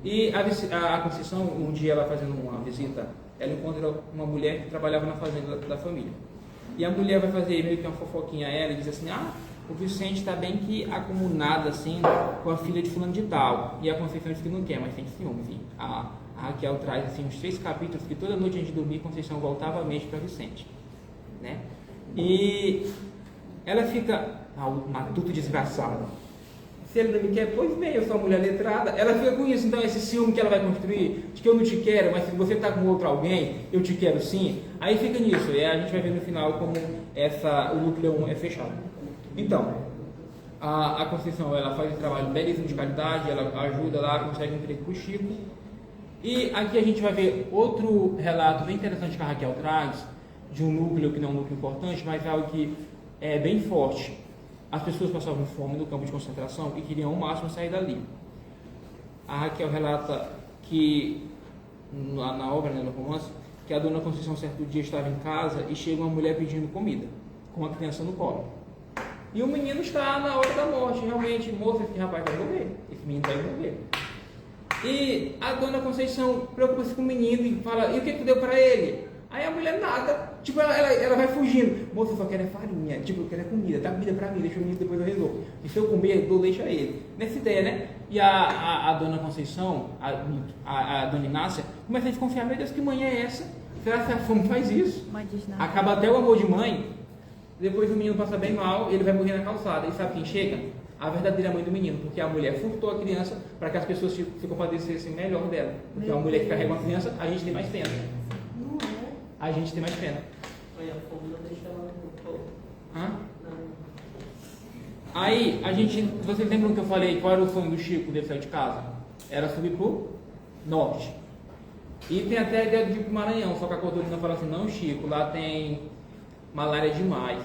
E a Conceição, um dia ela fazendo uma visita, ela encontra uma mulher que trabalhava na fazenda da família. E a mulher vai fazer meio que uma fofoquinha a ela e diz assim: o Vicente está bem que acumulado assim com a filha de fulano de tal. E a Conceição diz que não quer, mas tem ciúme. Enfim, a Raquel traz assim uns 3 capítulos que toda noite antes de dormir, Conceição voltava a mente para Vicente, né? E ela fica, o matuto desgraçado. Se ele não me quer, pois bem, eu sou uma mulher letrada. Ela fica com isso, então esse ciúme que ela vai construir, de que eu não te quero, mas se você está com outro alguém, eu te quero sim. Aí fica nisso, e a gente vai ver no final como o núcleo 1 é fechado. Então, a Conceição, ela faz um trabalho belíssimo de caridade, ela ajuda lá, consegue um emprego para o Chico. E aqui a gente vai ver outro relato bem interessante que a Raquel traz, de um núcleo que não é um núcleo importante, mas é algo que é bem forte. As pessoas passavam fome no campo de concentração e queriam ao máximo sair dali. A Raquel relata que, na obra, né, no romance, que a dona Conceição certo dia estava em casa e chega uma mulher pedindo comida, com uma criança no colo. E o menino está na hora da morte, realmente, moça, esse rapaz vai morrer, esse menino vai morrer. E a dona Conceição preocupa-se com o menino e fala: e o que tu deu para ele? Aí a mulher nada, tipo, ela vai fugindo. Moça, eu só quero farinha, tipo, eu quero comida, dá comida pra mim, deixa o menino, depois eu resolvo. E se eu comer, eu dou leite a ele. Nessa ideia, né? E a dona Conceição, a dona Inácia, começa a desconfiar: meu Deus, que mãe é essa? Será que a fome faz isso? Mãe diz nada. Acaba até o amor de mãe, Depois o menino passa bem mal, ele vai morrer na calçada. E sabe quem chega? A verdadeira mãe do menino, porque a mulher furtou a criança para que as pessoas se compadecessem melhor dela. Porque uma mulher que carrega uma criança, a gente tem mais pena. Não é? A gente tem mais pena. Foi a fome, não deixa ela no corpo. Hã? Aí, a gente, vocês lembram que eu falei qual era o sonho do Chico quando ele saiu de casa? Era subir pro norte. E tem até a ideia de ir pro Maranhão, só que a Cordolina fala assim, não Chico, lá tem malária demais.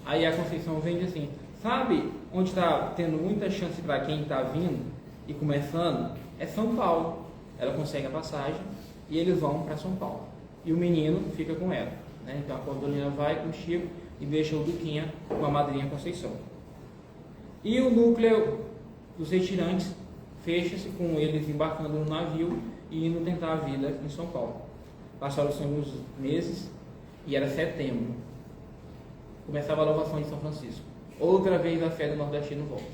Aí a Conceição vende assim, sabe onde está tendo muita chance para quem está vindo e começando? É São Paulo. Ela consegue a passagem e eles vão para São Paulo. E o menino fica com ela. Né? Então a Cordolina vai com o Chico e deixa o Duquinha com a madrinha Conceição. E o núcleo dos retirantes fecha-se com eles embarcando no navio e indo tentar a vida em São Paulo. Passaram-se alguns meses e era setembro. Começava a louvação de São Francisco. Outra vez a fé do nordestino volta.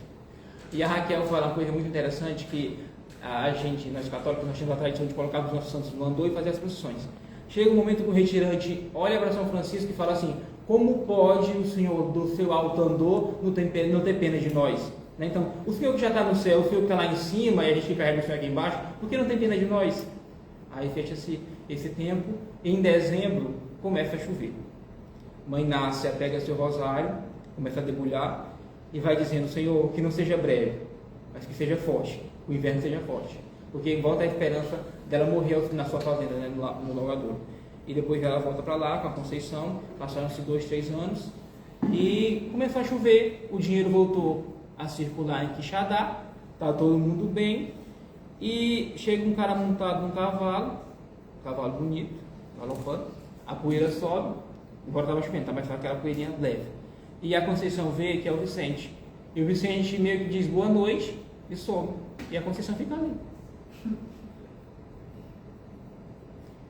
E a Raquel fala uma coisa muito interessante, que a gente, nós católicos, nós temos a tradição de colocar os nossos santos no andor e fazer as procissões. Chega um momento que o retirante olha para São Francisco e fala assim, como pode o Senhor do seu alto andor não ter pena de nós? Né? Então, o Senhor que já está no céu, o Senhor que está lá em cima e a gente carrega o Senhor aqui embaixo, por que não tem pena de nós? Aí fecha-se esse tempo e em dezembro começa a chover. Mãe Nácia pega seu rosário, começa a debulhar e vai dizendo, Senhor, que não seja breve, mas que seja forte, o inverno seja forte. Porque volta a esperança dela morrer na sua fazenda, né, no Logadouro. E depois ela volta para lá com a Conceição, passaram-se 2, 3 anos e começou a chover, o dinheiro voltou a circular em Quixadá, está todo mundo bem, e chega um cara montado num cavalo bonito, galopando, a poeira sobe, agora estava chovendo, mas só aquela poeirinha leve. E a Conceição vê que é o Vicente, e o Vicente meio que diz boa noite e some, e a Conceição fica ali.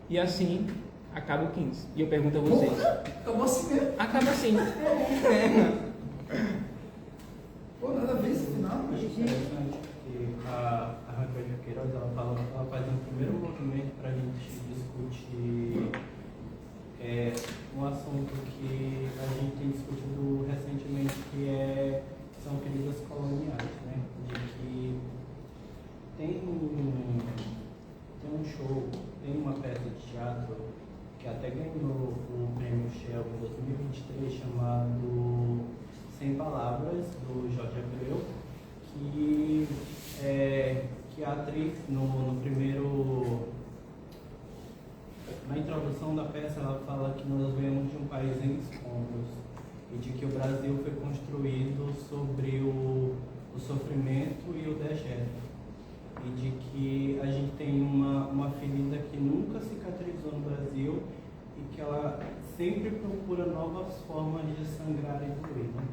E assim acaba o 15. E eu pergunto a vocês. Acabou assim mesmo. Acaba assim. Pô, nada a ver esse final. Acho interessante que a Raquel de Queiroz, ela faz um primeiro movimento para a gente discutir um assunto que a gente tem discutido recentemente, que são feridas coloniais, né? De que tem um show, tem uma peça de teatro que até ganhou o prêmio Shell em 2023, chamado Sem Palavras, do Jorge Abreu, que a atriz, na introdução da peça, ela fala que nós viemos de um país em escombros e de que o Brasil foi construído sobre o sofrimento e o dejeto. E de que a gente tem uma ferida que nunca cicatrizou no Brasil e que ela sempre procura novas formas de sangrar e doer, né?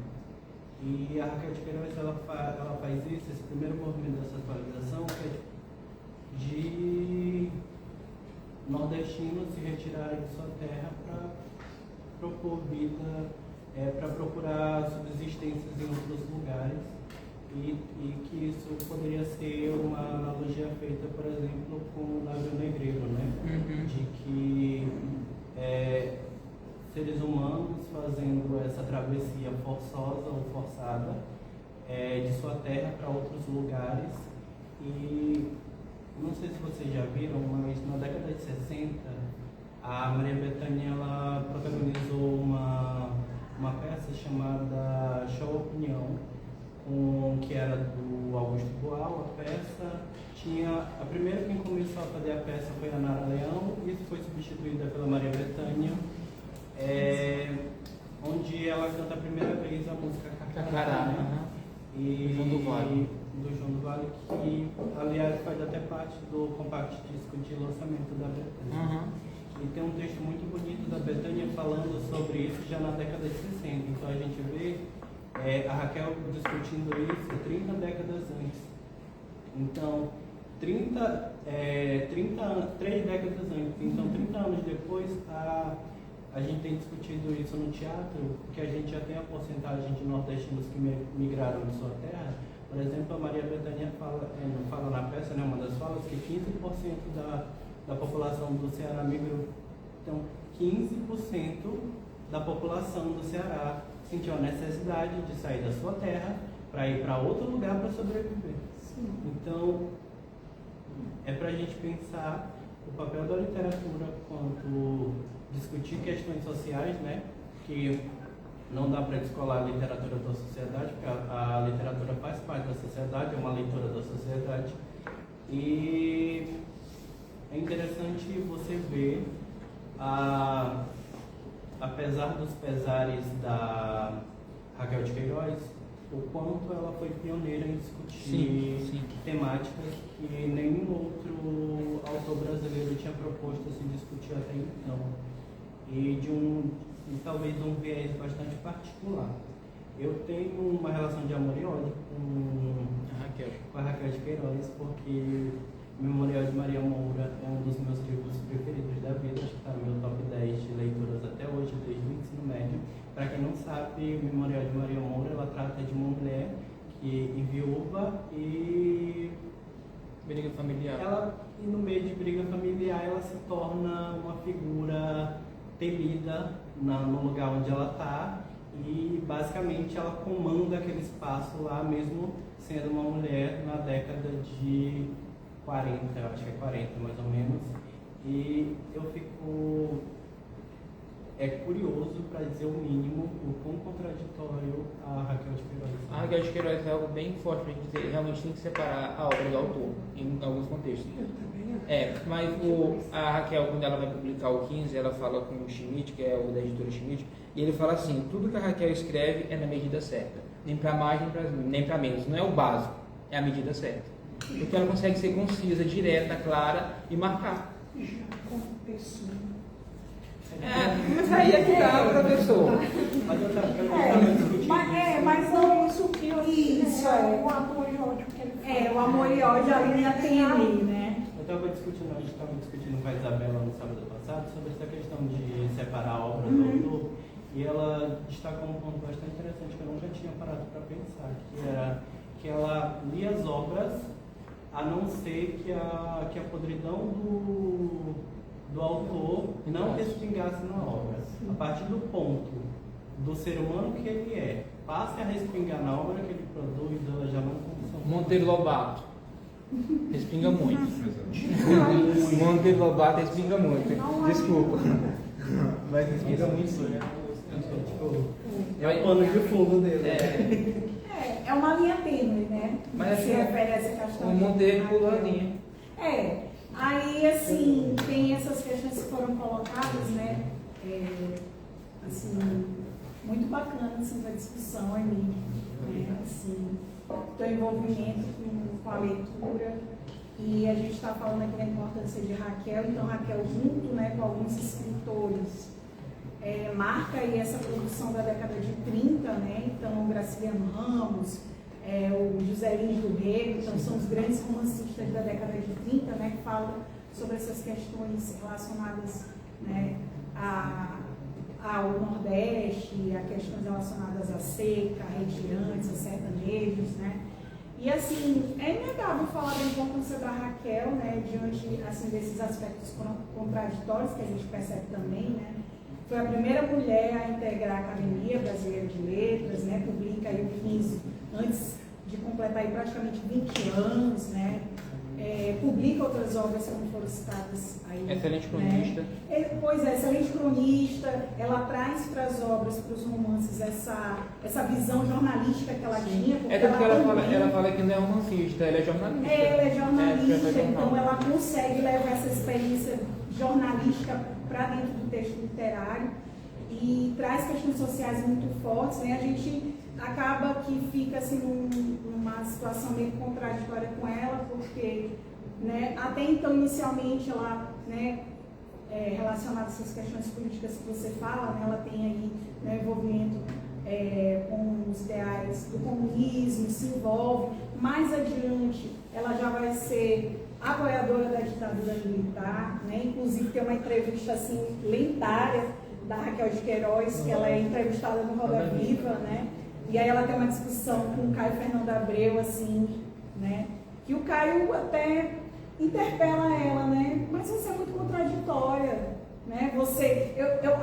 E a Raquel de Queiroz, ela faz isso, esse primeiro movimento dessa atualização, que é de nordestinos se retirarem de sua terra para propor vida, para procurar subsistências em outros lugares. E que isso poderia ser uma analogia feita, por exemplo, com o navio negreiro, né? Uhum. De que seres humanos fazendo essa travessia forçosa ou forçada de sua terra para outros lugares. E não sei se vocês já viram, mas na década de 60 a Maria Bethânia ela protagonizou uma peça chamada Show Opinião, que era do Augusto Boal, a peça. A primeira quem começou a fazer a peça foi a Nara Leão, e isso foi substituída pela Maria Bethânia, onde ela canta a primeira vez a música Cacará, né? Do João do Vale. Do João do Vale, que aliás faz até parte do compact disco de lançamento da Bethânia. Uhum. E tem um texto muito bonito da Bethânia falando sobre isso já na década de 60. Então a gente vê a Raquel discutindo isso 30 décadas antes. Então, 3 décadas antes. Então, 30 anos depois, a gente tem discutido isso no teatro, porque a gente já tem a porcentagem de nordestinos que migraram de sua terra. Por exemplo, a Maria Bethânia fala na peça, né, uma das falas, que 15% da população do Ceará migrou. Então, 15% da população do Ceará sentiu a necessidade de sair da sua terra para ir para outro lugar para sobreviver. Sim. Então, é para a gente pensar o papel da literatura quanto discutir questões sociais, né? Que não dá para descolar a literatura da sociedade, porque a literatura faz parte da sociedade, é uma leitura da sociedade. E é interessante você ver, apesar dos pesares da Raquel de Queiroz, o quanto ela foi pioneira em discutir Sim. temáticas que nenhum outro autor brasileiro tinha proposto se discutir até então. E talvez um viés bastante particular. Eu tenho uma relação de amor e ódio com a Raquel de Queiroz, porque Memorial de Maria Moura é um dos meus livros preferidos da vida, acho que está no meu top 10 de leituras até hoje, desde o ensino médio. Para quem não sabe, Memorial de Maria Moura, ela trata de uma mulher que viúva e Briga familiar. E no meio de briga familiar, ela se torna uma figura temida no lugar onde ela está, e basicamente ela comanda aquele espaço lá, mesmo sendo uma mulher na década de 40, eu acho que é 40 mais ou menos. E eu fico curioso, para dizer o mínimo, o quão contraditório a Raquel de Queiroz. A Raquel de Queiroz é algo bem forte para dizer, realmente tem que separar a obra do autor, em alguns contextos. Eu também acho. Mas a Raquel, quando ela vai publicar o 15, ela fala com o Schmidt, que é o da editora Schmidt, e ele fala assim: tudo que a Raquel escreve é na medida certa, nem para mais nem para menos, não é o básico, é a medida certa. Porque ela consegue ser concisa, direta, clara e marcar. Já aconteceu. Mas aí é que tá, professor. Mas não isso que eu Isso, o amor e ódio que ele fala. O amor e ódio ali na TNI, né? A gente estava discutindo com a Isabela no sábado passado sobre essa questão de separar a obra do autor, e ela destacou um ponto bastante interessante que eu nunca tinha parado para pensar, que era que ela lia as obras a não ser que a podridão do autor não respingasse na obra. A partir do ponto do ser humano que ele passe a respingar na obra que ele produz, ela já não funciona. Monteiro Lobato respinga muito. Monteiro Lobato respinga muito. Desculpa. Mas respinga muito. É o pano de fundo dele. É uma linha tênue, né? Mas se refere a essa questão. O Monteiro pulou a linha. Aí, assim, tem essas questões que foram colocadas, né? Assim, muito bacana, assim, a discussão ali, né? Assim, teu envolvimento com a leitura, e a gente está falando aqui da importância de Raquel, então Raquel junto, né, com alguns escritores, marca aí essa produção da década de 30, né? Então Graciliano Ramos, o José Lins do Rego, então são os grandes romancistas da década de 30, né, que falam sobre essas questões relacionadas, né, ao Nordeste, a questões relacionadas à seca, a retirantes, a sertanejos, né. E assim, é inegável falar da importância da Raquel, né, diante assim, desses aspectos contraditórios que a gente percebe também, né. Foi a primeira mulher a integrar a Academia Brasileira de Letras, né, publica aí o 15 antes de completar aí praticamente 20 anos, né? Publica outras obras como foram citadas aí. Excelente cronista. Né? Excelente cronista. Ela traz para as obras, para os romances, essa visão jornalística que ela tinha. Porque ela fala que não é romancista, ela é jornalista. Ela é jornalista, então ela consegue levar essa experiência jornalística para dentro do texto literário e traz questões sociais muito fortes, né? A gente acaba que fica assim numa situação meio contraditória com ela, porque, né, até então inicialmente ela, né, relacionada a essas questões políticas que você fala, né, ela tem aí, né, envolvimento com os ideais do comunismo, se envolve. Mais adiante ela já vai ser apoiadora da ditadura militar, né? Inclusive tem uma entrevista assim lendária da Raquel de Queiroz, que ela é entrevistada no Roda Viva, né? E aí ela tem uma discussão com o Caio Fernando Abreu, assim, né? Que o Caio até interpela ela, né? Mas você é muito contraditória. Né?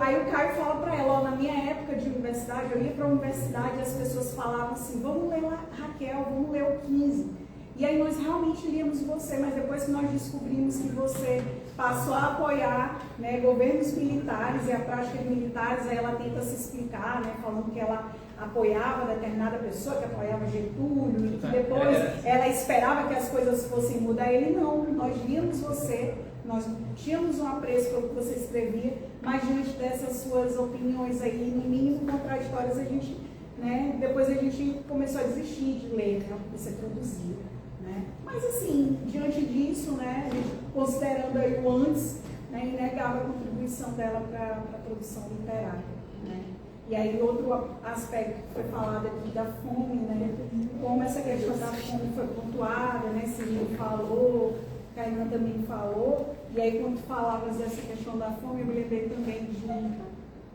Aí o Caio fala para ela, ó, na minha época de universidade, eu ia para a universidade e as pessoas falavam assim, vamos ler lá, Raquel, vamos ler o 15. E aí nós realmente líamos você, mas depois que nós descobrimos que você passou a apoiar, né, governos militares e a prática de militares, aí ela tenta se explicar, né, falando que ela apoiava determinada pessoa, que apoiava Getúlio, e que depois ela esperava que as coisas fossem mudar. Ele não, nós líamos você, nós tínhamos um apreço pelo que você escrevia, mas diante dessas suas opiniões aí, no mínimo contraditórias, a gente, né, depois a gente começou a desistir de ler, né, o que você produzia. Né? Mas assim, diante disso, né, a gente, considerando aí o antes, né, inegável a contribuição dela para a produção literária. Né? E aí outro aspecto que foi falado aqui da fome, né, como essa questão da fome foi pontuada, né, Cirilo falou, Caína também falou, e aí quando falavas dessa questão da fome, eu me lembrei também de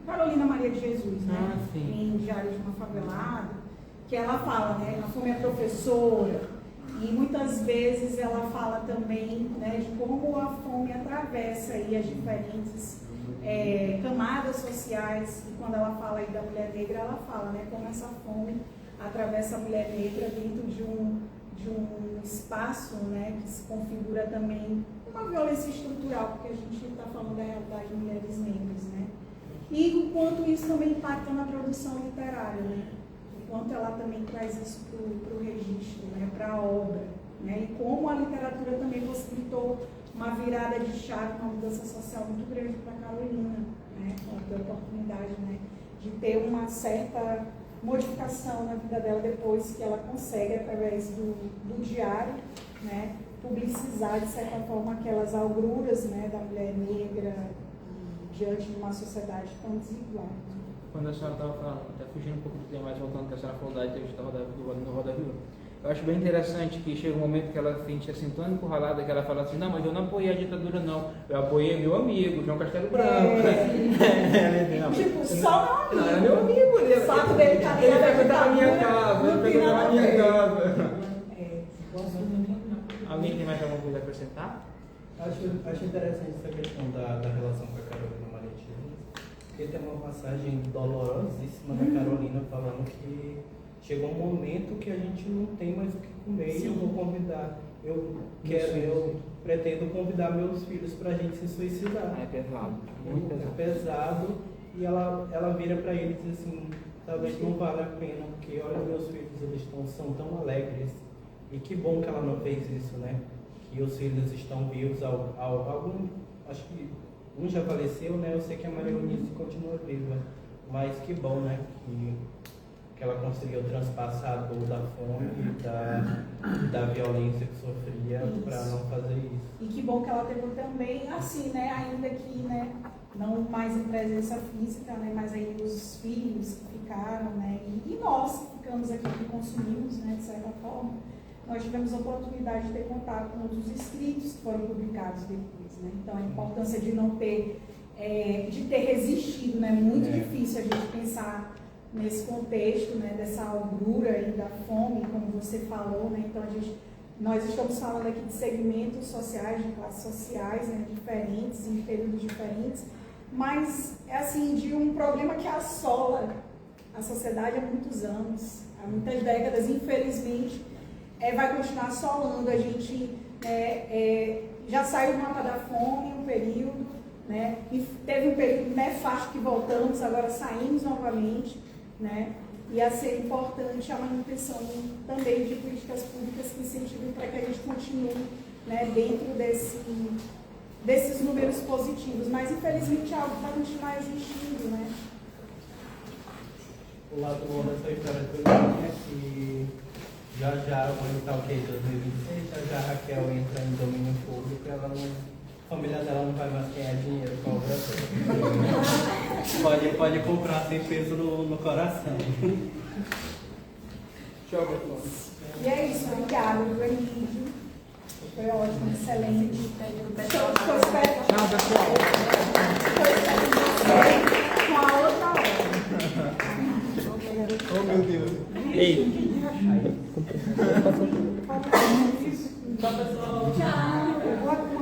Carolina Maria de Jesus, né, em Diário de uma Favelada, que ela fala, né, a fome é professora. E muitas vezes ela fala também, né, de como a fome atravessa aí as diferentes camadas sociais. E quando ela fala aí da mulher negra, ela fala, né, como essa fome atravessa a mulher negra dentro de um espaço, né, que se configura também uma violência estrutural, porque a gente está falando da realidade de mulheres negras, né? E o quanto isso também impacta na produção literária, né? Quanto ela também traz isso para o registro, né, para a obra, né, e como a literatura também possibilitou uma virada de chave, uma mudança social muito grande para a Carolina, né, ela teve a oportunidade, né, de ter uma certa modificação na vida dela depois que ela consegue, através do diário, né, publicizar de certa forma aquelas agruras, né, da mulher negra diante de uma sociedade tão desigual. Quando a senhora estava falando, até fugindo um pouco do tema, mas voltando que a senhora falou da entrevista do Roda Viva, eu acho bem interessante que chega um momento que ela se sente assim tão encurralada que ela fala assim, não, mas eu não apoiei a ditadura não, eu apoiei meu amigo, João Castelo Branco. Tipo, só não, era meu amigo, ele fato dele estar ele frequentava a minha casa, ele frequentava a minha casa. Alguém tem mais alguma coisa a acrescentar? Acho interessante essa questão da relação com a Carolina Maria de Jesus, porque tem uma passagem dolorosíssima da Carolina falando que chegou um momento que a gente não tem mais o que comer. Sim. E eu vou convidar, eu pretendo convidar meus filhos para a gente se suicidar. É pesado, muito pesado. É pesado, e ela vira para ele e diz assim, talvez não valha a pena, porque olha, meus filhos, eles são tão alegres, e que bom que ela não fez isso, né? Que os filhos estão vivos, algum, acho que um já faleceu, né? Eu sei que a Maria Eunice continua viva, mas que bom, né? Que ela conseguiu transpassar a dor da fome e da violência que sofria para não fazer isso. E que bom que ela teve também, assim, né? Ainda que, né? Não mais em presença física, né? Mas aí os filhos que ficaram, né? E nós que ficamos aqui, que consumimos, né? De certa forma, nós tivemos a oportunidade de ter contato com os escritos que foram publicados depois, né? Então a importância de não ter, de ter resistido, né? Muito difícil a gente pensar nesse contexto, né? Dessa algrura e da fome, como você falou, né? Então nós estamos falando aqui de segmentos sociais, de classes sociais, né? Diferentes, em períodos diferentes, mas é assim, de um problema que assola a sociedade há muitos anos, há muitas décadas, infelizmente. Vai continuar assolando. A gente já saiu do mapa da fome um período, né? E teve um período nefasto que voltamos, agora saímos novamente, né? E a ser importante a manutenção também de políticas públicas que incentivem para que a gente continue, né, dentro desses números positivos, mas infelizmente algo vai continuar existindo, né? O lado bom dessa história também é que já vamos estar o que? 2026, já a Raquel entra em domínio público, a família dela não vai mais ganhar dinheiro com a obra toda. Pode comprar sem peso no coração. E é isso, obrigada, Emílio. Foi ótimo, excelente. Tchau, pessoal. Com a outra hora. Oh, meu Deus. Ei. Tchau, pessoal. Tchau.